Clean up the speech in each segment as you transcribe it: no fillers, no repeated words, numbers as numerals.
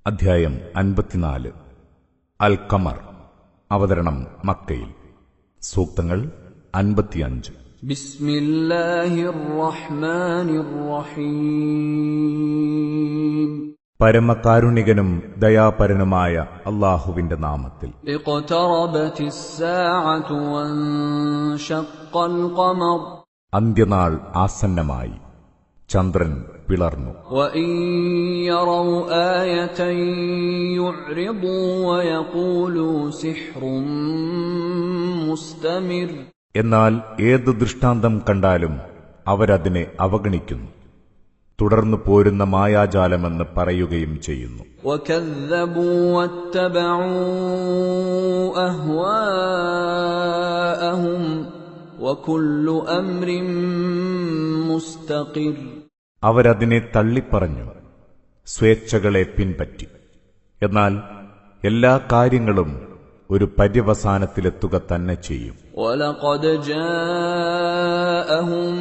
അധ്യായം 54 അൽ ഖമർ. അവതരണം മക്കയിൽ. സൂക്തങ്ങൾ 55. ബിസ്മില്ലാഹിർ റഹ്മാനിർ റഹീം. പരമകാരുണികനും ദയാപരനുമായ അല്ലാഹുവിന്റെ നാമത്തിൽ. ഇഖ്തറബതിസ് സാഅതു വൻശഖൽ ഖമർ. അന്ത്യനാൾ ആസന്നമായി, ചന്ദ്രൻ പിളർന്നു. വഇൻ യറൗ ആയതൻ യുഅ്രിദൂ വയഖൂലൂ സിഹ്റുൻ മുസ്തമിർ. എന്നാൽ ഏത് ദൃഷ്ടാന്തം കണ്ടാലും അവരതിനെ അവഗണിക്കുന്നു, തുടർന്നു പോരുന്ന മായാജാലമെന്ന് പറയുകയും ചെയ്യുന്നു. വകദ്ദബൂ വത്തബഊ അഹ്വാഅഹും വകുല്ലു അംരിൻ മുസ്തഖിർ. അവരതിനെ തള്ളിപ്പറഞ്ഞു, സ്വേച്ഛകളെ പിൻപറ്റി. എന്നാൽ എല്ലാ കാര്യങ്ങളും ഒരു പര്യവസാനത്തിലെത്തുക തന്നെ ചെയ്യും. വലഖദ് ജാഅഹും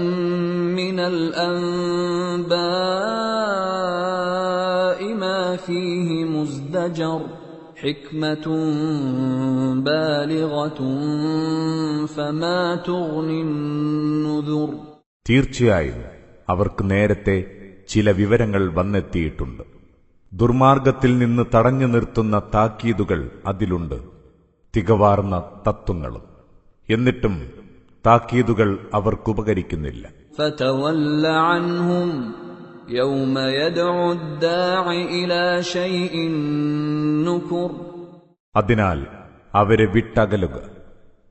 മിനൽ അൻബാഇ മാ ഫീഹി മുസ്ദജർ ഹിക്മത്തുൻ ബാലിഗത്തുൻ ഫമാ തുഗ്നിൻ നുദുർ. തീർച്ചയായും അവർക്ക് നേരത്തെ ചില വിവരങ്ങൾ വന്നെത്തിയിട്ടുണ്ട്. ദുർമാർഗത്തിൽ നിന്ന് തടഞ്ഞു നിർത്തുന്ന താക്കീതുകൾ അതിലുണ്ട്, തികവാർന്ന തത്വങ്ങളും. എന്നിട്ടും താക്കീതുകൾ അവർക്കുപകരിക്കുന്നില്ല. ഫതവല്ല അൻഹും യൗമ യദ്ഉ അദ്ദാഇ ഇലാ ശൈഇൻ നുകുർ. അതിനാൽ അവരെ വിട്ടകലുക,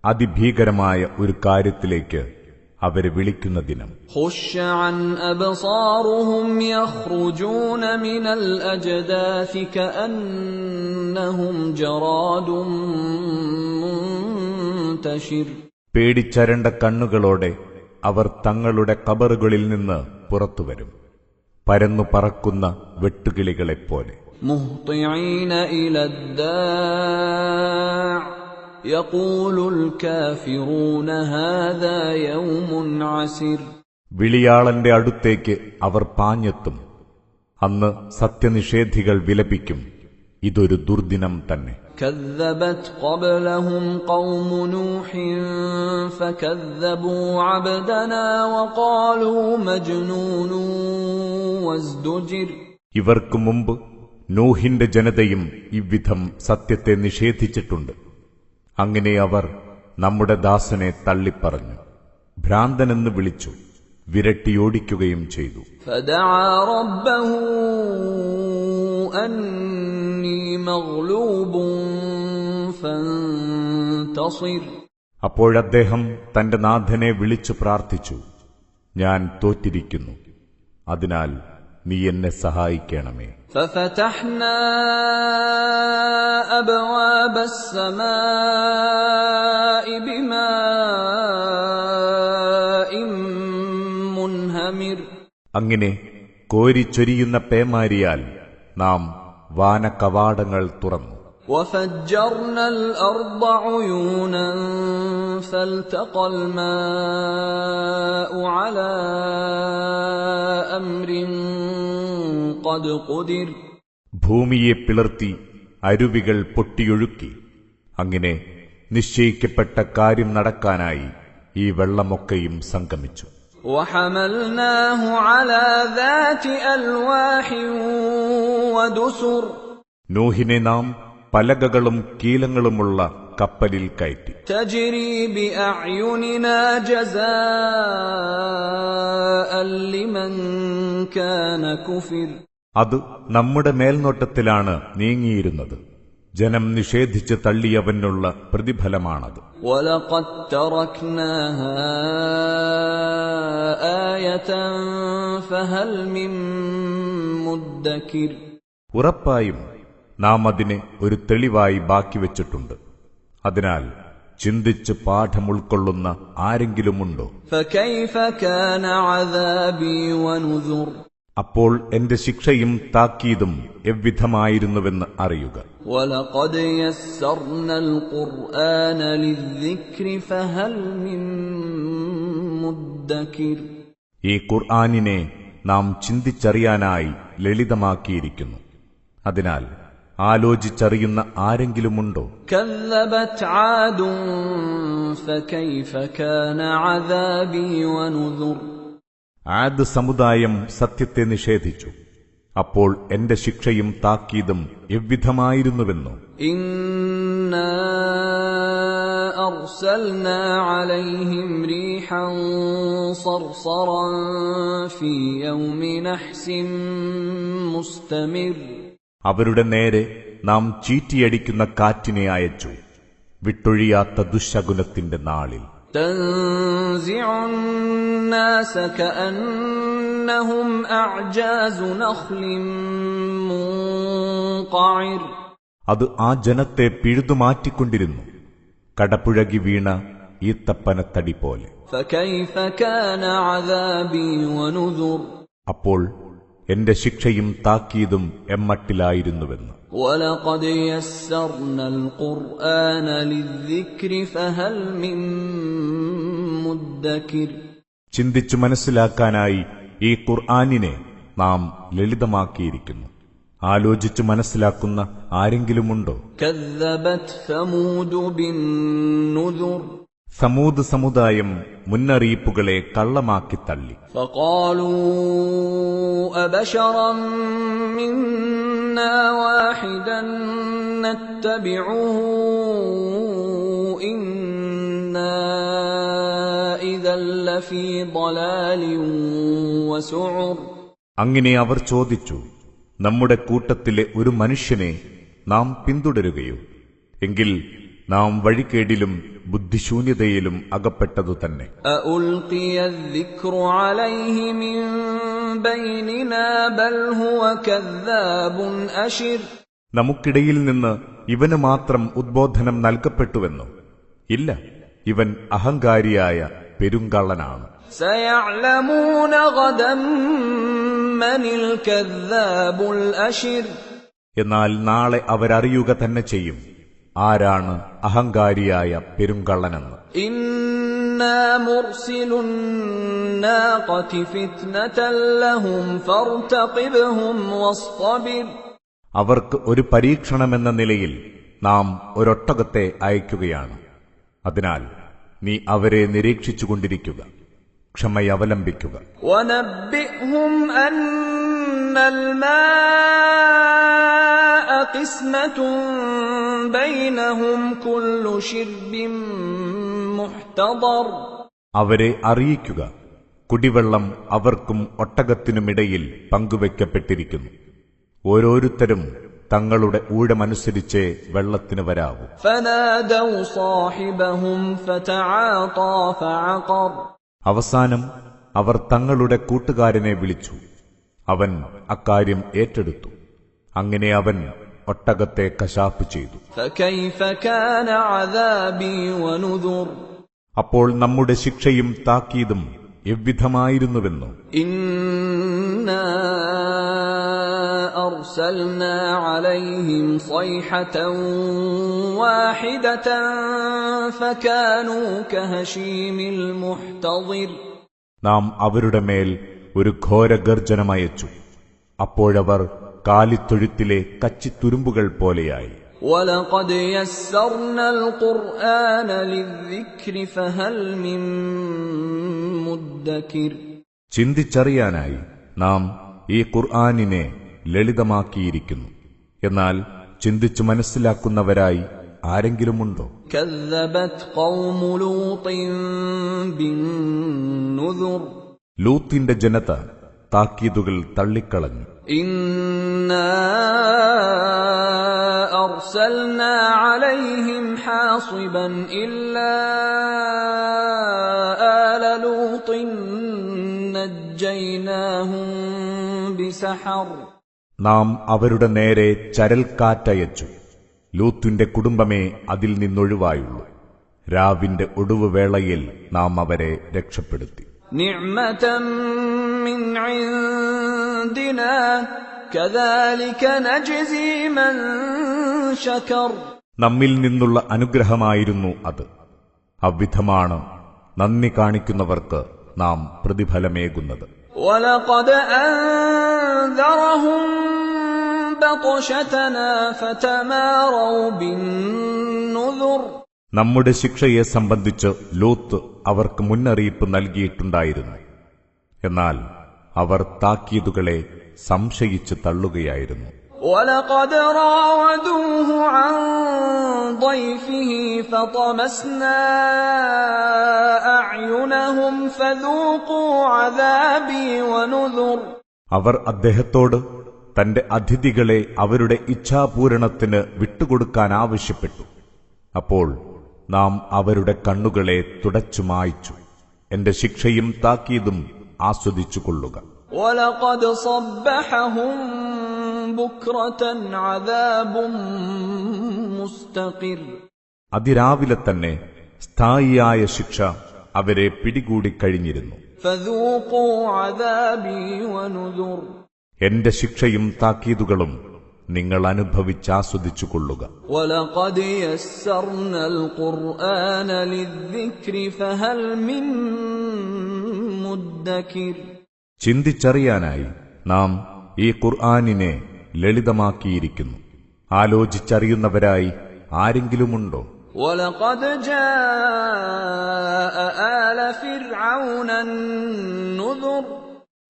അതിഭീകരമായ ഒരു കാര്യത്തിലേക്ക് അവരെ വിളിക്കുന്ന ദിനം. ഖുശ്അൻ അബ്സാറുഹും യഖ്റുജൂന മിനൽ അജ്ദാഥി കഅന്നഹും ജറാദും മുൻതശിർ. പേടിച്ചരണ്ട കണ്ണുകളോടെ അവർ തങ്ങളുടെ ഖബറുകളിൽ നിന്ന് പുറത്തുവരും, പരന്നു പറക്കുന്ന വെട്ടുകിളികളെപ്പോലെ. മുഹ്തിഈന ഇലദ്ദാഇ യഖൂലുൽ കാഫിറൂന ഹാദാ യൗമുൻ അസിർ. വിളിയാളന്റെ അടുത്തേക്ക് അവർ പാഞ്ഞെത്തും. അന്ന് സത്യനിഷേധികൾ വിലപിക്കും, ഇതൊരു ദുർദിനം തന്നെ. കദ്ദബത് ഖബ്ലഹും ഖൗമു നൂഹിൻ ഫകദ്ദബൂ അബ്ദനാ വഖാലൂ മജ്നൂനുൻ വസ്ദുജിർ. ഇവർക്ക് മുമ്പ് നൂഹിന്റെ ജനതയും ഇவ்விധം സത്യത്തെ നിഷേധിച്ചിട്ടുണ്ട്. അങ്ങനെ അവർ നമ്മുടെ ദാസനെ തള്ളിപ്പറഞ്ഞു, ഭ്രാന്തനെന്ന് വിളിച്ചു, വിരട്ടിയോടിക്കുകയും ചെയ്തു. ഫദഅ റബ്ബഹു അന്നീ മഗ്ലൂബുൻ ഫന്തസിർ. അപ്പോഴദ്ദേഹം തന്റെ നാഥനെ വിളിച്ചു പ്രാർത്ഥിച്ചു, ഞാൻ തോറ്റിരിക്കുന്നു, അതിനാൽ നീ എന്നെ സഹായിക്കണമേ. ففتحنا أبواب السماء بماء منهمر. അങ്ങനെ കോരിച്ചൊരിയുന്ന പേമാരിയാൽ നാം വാനകവാടങ്ങൾ തുറന്നു. وفجرنا الأرض عيونا فالتقى الماء على أمر قد قدر. ഭൂമിയെ പിളർത്തി അരുവികൾ പൊട്ടിയൊഴുക്കി. അങ്ങനെ നിശ്ചയിക്കപ്പെട്ട കാര്യം നടക്കാനായി ഈ വെള്ളമൊക്കെയും സംഗമിച്ചു. وحملناه على ذات ألواح ودسر. നൂഹിനെ നാം പലകകളും കീലങ്ങളുമുള്ള കപ്പലിൽ കയറ്റി. تجري بأعيننا جزاء لمن كان كفر. അത് നമ്മുടെ മേൽനോട്ടത്തിലാണ് നീങ്ങിയിരുന്നത്. ജനം നിഷേധിച്ച് തള്ളിയവനുള്ള പ്രതിഫലമാണത്. وَلَقَدْ تَرَكْنَاهَا آيَةً فَهَلْ مِن مُّدَّكِرٍ. ഉറപ്പായും നാം അതിനെ ഒരു തെളിവായി ബാക്കി വച്ചിട്ടുണ്ട്. അതിനാൽ ചിന്തിച്ച് പാഠം ഉൾക്കൊള്ളുന്ന ആരെങ്കിലുമുണ്ടോ? فَكَيْفَ كَانَ عَذَابِي وَنُذُرِ. അപ്പോൾ എന്റെ ശിക്ഷയും താക്കീതും എവ്വിധമായിരുന്നുവെന്ന് അറിയുക. وَلَقَدْ يَسَّرْنَا الْقُرْآنَ لِلذِّكْرِ فَهَلْ مِن مُّدَّكِرٍ. ഈ ഖുർആനിനെ നാം ചിന്തിച്ചറിയാനായി ലളിതമാക്കിയിരിക്കുന്നു. അതിനാൽ ആലോചിച്ചറിയുന്ന ആരെങ്കിലുമുണ്ടോ? كذبت عاد فكيف كان عذابي ونذر ആദ് സമുദായം സത്യത്തെ നിഷേധിച്ചു. അപ്പോൾ എന്റെ ശിക്ഷയും താക്കീതും എവ്വിധമായിരുന്നുവെന്നോ? إنا أرسلنا عليهم ريحا صرصرا في يوم نحس مستمر അവരുടെ നേരെ നാം ചീറ്റിയടിക്കുന്ന കാറ്റിനെ അയച്ചു, വിട്ടൊഴിയാത്ത ദുശ്ശകുനത്തിന്റെ നാളിൽ. تنزع الناس كأنهم أعجاز نخل منقعر അത് ആ ജനത്തെ പിഴുതുമാറ്റിക്കൊണ്ടിരുന്നു, കടപുഴകി വീണ ഈത്തപ്പനത്തടി പോലെ. فكيف كان عذابي ونذر അപ്പോൾ എന്റെ ശിക്ഷയും താക്കീതും എമ്മട്ടിലായിരുന്നുവെന്ന്. ولقد يسرنا القرآن للذكر فهل من مدكر ചിന്തിച്ചു മനസ്സിലാക്കാനായി ഈ ഖുർആനിനെ നാം ലളിതമാക്കിയിരിക്കുന്നു. ആലോചിച്ചു മനസ്സിലാക്കുന്ന ആരെങ്കിലുമുണ്ടോ? كذبت ثمود بالنذر സമൂദ് സമുദായം മുന്നറിയിപ്പുകളെ കള്ളമാക്കി തള്ളി. فقالوا أبشرا منا واحدا نتبعه إنا إذا لفي ضلال وسعر അങ്ങനെ അവർ ചോദിച്ചു, നമ്മുടെ കൂട്ടത്തിലെ ഒരു മനുഷ്യനെ നാം പിന്തുടരുകയോ? എങ്കിൽ നാം വഴികേടിലും ബുദ്ധിശൂന്യതയിലും അകപ്പെട്ടതു തന്നെ. أألقي الذكر عليه من بيننا بل هو كذاب أشر നമുക്കിടയിൽ നിന്ന് ഇവന് മാത്രം ഉദ്ബോധനം നൽകപ്പെട്ടുവെന്നോ? ഇല്ല, ഇവൻ അഹങ്കാരിയായ പെരുങ്കള്ളനാണ്. سيعلمون غدا من الكذاب الأشر എന്നാൽ നാളെ അവരറിയുക തന്നെ ചെയ്യും ആരാണ് അഹങ്കാരിയായ പെരുങ്കള്ളനെന്ന്. إنا مرسل الناقة فتنة لهم فارتقبهم واصطبر അവർക്ക് ഒരു പരീക്ഷണമെന്ന നിലയിൽ നാം ഒരൊട്ടകത്തെ അയക്കുകയാണ്. അതിനാൽ നീ അവരെ നിരീക്ഷിച്ചുകൊണ്ടിരിക്കുക, ക്ഷമയവലംബിക്കുക. ونبئهم أن الماء قسمة بينهم كل شرب محتضر അവരെ അറിയിക്കുക, കുടിവെള്ളം അവർക്കും ഒട്ടകത്തിനുമിടയിൽ പങ്കുവെക്കപ്പെട്ടിരിക്കുന്നു. ഓരോരുത്തരും തങ്ങളുടെ ഊഴമനുസരിച്ചേ വെള്ളത്തിന് വരാവൂ. فنادوا صاحبهم فتعاطى فعقر അവസാനം അവർ തങ്ങളുടെ കൂട്ടുകാരനെ വിളിച്ചു, അവൻ അക്കാര്യം ഏറ്റെടുത്തു. അങ്ങനെ അവൻ ഒട്ടകത്തെ കശാപ്പ് ചെയ്തു. فكيف كان عذابي ونذر അപ്പോൾ നമ്മുടെ ശിക്ഷയും താക്കീതും എവ്വിധമായിരുന്നുവെന്നോ? إنا أرسلنا عليهم صيحة واحدة فكانوا كهشيم المحتضر നാം അവരുടെ മേൽ ഒരു ഘോരഗർജനമയച്ചു. അപ്പോഴവർ കാലിത്തൊഴുത്തിലെ കച്ചിത്തുരുമ്പുകൾ പോലെയായി. ولقد يسرنا القرآن للذكر فهل من مدكر ചിന്തിച്ചറിയാനായി നാം ഈ ഖുർആനിനെ ലളിതമാക്കിയിരിക്കുന്നു. എന്നാൽ ചിന്തിച്ചു മനസ്സിലാക്കുന്നവരായി ആരെങ്കിലുമുണ്ടോ? كذبت قوم لوط بالنذر ലൂത്തിന്റെ ജനത താക്കീതുകൾ തള്ളിക്കളഞ്ഞു. إنا أرسلنا عليهم حاصبا إلا آل لوط نجيناهم بسحر നാം അവരുടെ നേരെ ചരൽക്കാറ്റയച്ചു. ലൂത്തിന്റെ കുടുംബമേ അതിൽ നിന്നൊഴിവായുള്ളൂ. രാവിന്റെ ഒടുവുവേളയിൽ നാം അവരെ രക്ഷപ്പെടുത്തി. نعمة من عندنا كذلك نجزي من شكر നമ്മിൽ നിന്നുള്ള അനുഗ്രഹമായിരുന്നു അത്. അவ்விധമാണ് നന്ദി കാണിക്കുന്നവർക്ക് നാം പ്രതിഫലമേകുന്നത്. ولقد أنذرهم بطشتنا فتماروا بالنذر നമ്മുടെ ശിക്ഷയെ സംബന്ധിച്ച് ലോത്ത് അവർക്ക് മുന്നറിയിപ്പ് നൽകിയിട്ടുണ്ടായിരുന്നു. എന്നാൽ അവർ താക്കീതുകളെ സംശയിച്ച് തള്ളുകയായിരുന്നു. وَلَقَدْ رَاوَدُوهُ عَنْ ضَيْفِهِ فَطَمَسْنَا أَعْيُنَهُمْ فَذُوقُوا عَذَابِي وَنُذُرِ അവർ അദ്ദേഹത്തോട് തന്റെ അതിഥികളെ അവരുടെ ഇച്ഛാപൂരണത്തിന് വിട്ടുകൊടുക്കാൻ ആവശ്യപ്പെട്ടു. അപ്പോൾ നാം അവരുടെ കണ്ണുകളെ തുടച്ചു മായ്ച്ചു. എന്റെ ശിക്ഷയും താക്കീതും ആസ്വദിച്ചുകൊള്ളുക. وَلَقَدْ صَبَّحَهُم بُكْرَةً عَذَابٌ مُسْتَقِرٌ അതിരാവിലെ തന്നെ സ്ഥായിയായ ശിക്ഷ അവരെ പിടികൂടിക്കഴിഞ്ഞിരുന്നു. فَذُوقُوا عَذَابِي وَنُذُرِ എന്റെ ശിക്ഷയും താക്കീതുകളും നിങ്ങൾ അനുഭവിച്ചാസ്വദിച്ചുകൊള്ളുക. وَلَقَدْ يَسَّرْنَا الْقُرْآنَ لِلذِّكْرِ فَهَلْ مِن مُدَّكِرٍ ചിന്തിച്ചറിയാനായി നാം ഈ ഖുർആനിനെ ലളിതമാക്കിയിരിക്കുന്നു. ആലോചിച്ചറിയുന്നവരായി ആരെങ്കിലുമുണ്ടോ? وَلَقَدْ جَاءَ آلَ فِرْعَوْنَ النُّذُرُ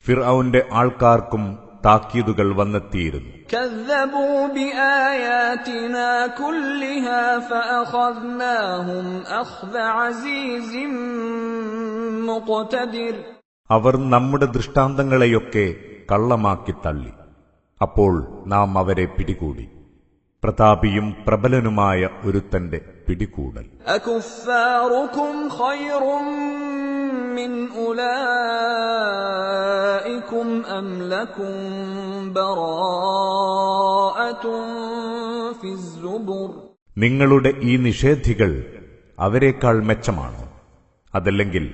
ഫിർഔന്റെ ആൾക്കാർക്കും താക്കീതുകൾ വന്നെത്തിയിരുന്നു. كَذَّبُوا بِآيَاتِنَا كُلِّهَا فَأَخَذْنَاهُمْ أَخْذَ عَزِيزٍ مُقْتَدِرٍ അവർ നമ്മുടെ ദൃഷ്ടാന്തങ്ങളെയൊക്കെ കള്ളമാക്കി തള്ളി. അപ്പോൾ നാം അവരെ പിടികൂടി. പ്രതാപിയും പ്രബലനുമായ ഒരുത്തന്റെ പിടികൂടൽ. أَكُفَّارُكُمْ خَيْرٌ مِّنْ أُولَئِكُمْ أَمْ لَكُمْ بَرَاءَةٌ فِي الزُّبُرِ നിങ്ങളുടെ ഈ നിഷേധികൾ അവരെക്കാൾ മെച്ചമാണോ? അതല്ലെങ്കിൽ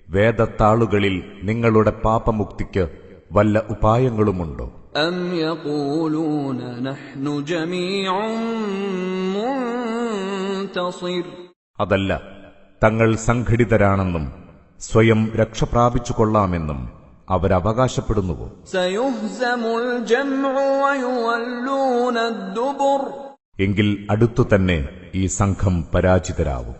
വേദത്താളുകളിൽ നിങ്ങളുടെ പാപമുക്തിക്ക് വല്ല ഉപായങ്ങളുമുണ്ടോ? أَمْ يَقُولُونَ نَحْنُ جَمِيعٌ مُنْتَصِرٌ അതല്ല, തങ്ങൾ സംഘടിതരാണെന്നും സ്വയം രക്ഷപ്രാപിച്ചുകൊള്ളാമെന്നും അവരവകാശപ്പെടുന്നുവോ? سَيُهْزَمُ الْجَمْعُ وَيُوَلُّونَ الدُّبُرَ എങ്കിൽ അടുത്തുതന്നെ ഈ സംഘം പരാജിതരാവും,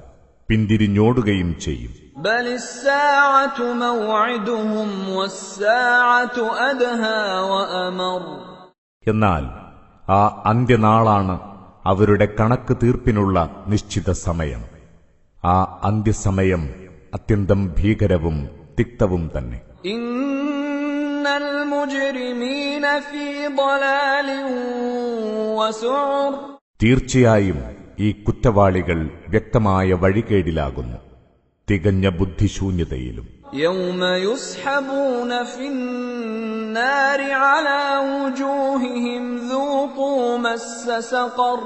പിന്തിരിഞ്ഞോടുകയും ചെയ്യും. بَلِ السَّاعَةُ مَوْعِدُهُمْ وَالسَّاعَةُ أَدْهَى وَأَمَرُّ എന്നാൽ ആ അന്ത്യനാളാണ് അവരുടെ കണക്ക് തീർപ്പിനുള്ള നിശ്ചിത സമയം. ആ അന്ത്യസമയം അത്യന്തം ഭീകരവും തിക്തവും തന്നെ. إِنَّ الْمُجْرِمِينَ فِي ضَلَالٍ وَسُعُرٍ തീർച്ചയായും ഈ കുറ്റവാളികൾ വ്യക്തമായ വഴികേടിലാകുന്നു, തികഞ്ഞ ബുദ്ധിശൂന്യതയിലും. يَوْمَ يُسْحَبُونَ فِي النَّارِ عَلَى وُجُوهِهِمْ ذُوقُوا مَسَّ سَقَرَ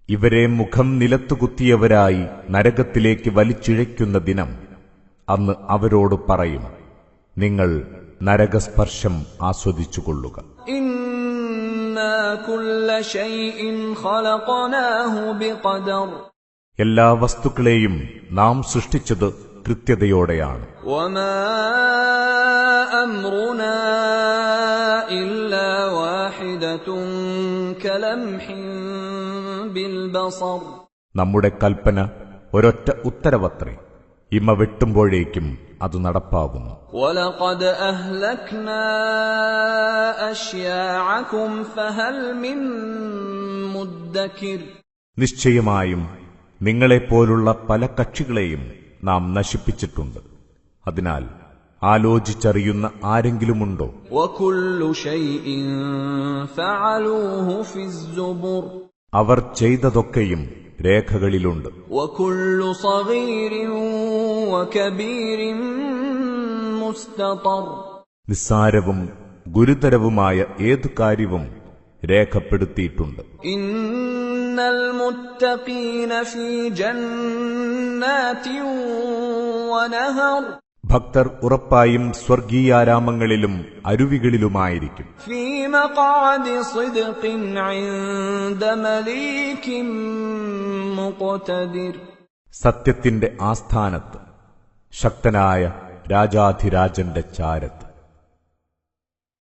ഇവരെ മുഖം നിലത്തുകുത്തിയവരായി നരകത്തിലേക്ക് വലിച്ചിഴയ്ക്കുന്ന ദിനം അന്ന് അവരോട് പറയും, നിങ്ങൾ നരകസ്പർശം ആസ്വദിച്ചുകൊള്ളുക. إِنَّا كُلَّ شَيْءٍ خَلَقْنَاهُ بِقَدَرٍ എല്ലാ വസ്തുക്കളെയും നാം സൃഷ്ടിച്ചത് കൃത്യതയോടെയാണ്. وَمَا أَمْرُنَا إِلَّا وَاحِدَةٌ كَلَمْحٍ بِالْبَصَرِ നമ്മുടെ കൽപ്പന ഒരൊറ്റ ഉത്തരവത്രേ, ഇമ വെട്ടുമ്പോഴേക്കും അത് നടപ്പാകുന്നു. وَلَقَدْ أَهْلَكْنَا أَشْيَاعَكُمْ فَهَلْ مِن مُدَّكِرٍ നിശ്ചയമായും നിങ്ങളെപ്പോലുള്ള പല കക്ഷികളെയും നാം നശിപ്പിച്ചിട്ടുണ്ട്. അതിനാൽ ആലോചിച്ചറിയുന്ന ആരെങ്കിലുമുണ്ടോ? وَكُلُّ شَيْءٍ فَعَلُوهُ فِي الزُّبُرِ അവർ ചെയ്തതൊക്കെയും രേഖകളിലുണ്ട്. وَكُلُّ صَغِيرٍ وَكَبِيرٍ مُسْتَطَرٍ നിസ്സാരവും ഗുരുതരവുമായ ഏതു കാര്യവും രേഖപ്പെടുത്തിയിട്ടുണ്ട്. إِنَّ الْمُتَّقِينَ فِي جَنَّاتٍ وَنَهَرٍ ഭക്തർ ഉറപ്പായും സ്വർഗീയാരാമങ്ങളിലും അരുവികളിലുമായിരിക്കും. فِي مَقْعَدِ صِدْقٍ عِندَ مَلِيكٍ مُقْتَدِرٍ സത്യത്തിന്റെ ആസ്ഥാനത്ത്, ശക്തനായ രാജാധിരാജന്റെ ചാരത്ത്.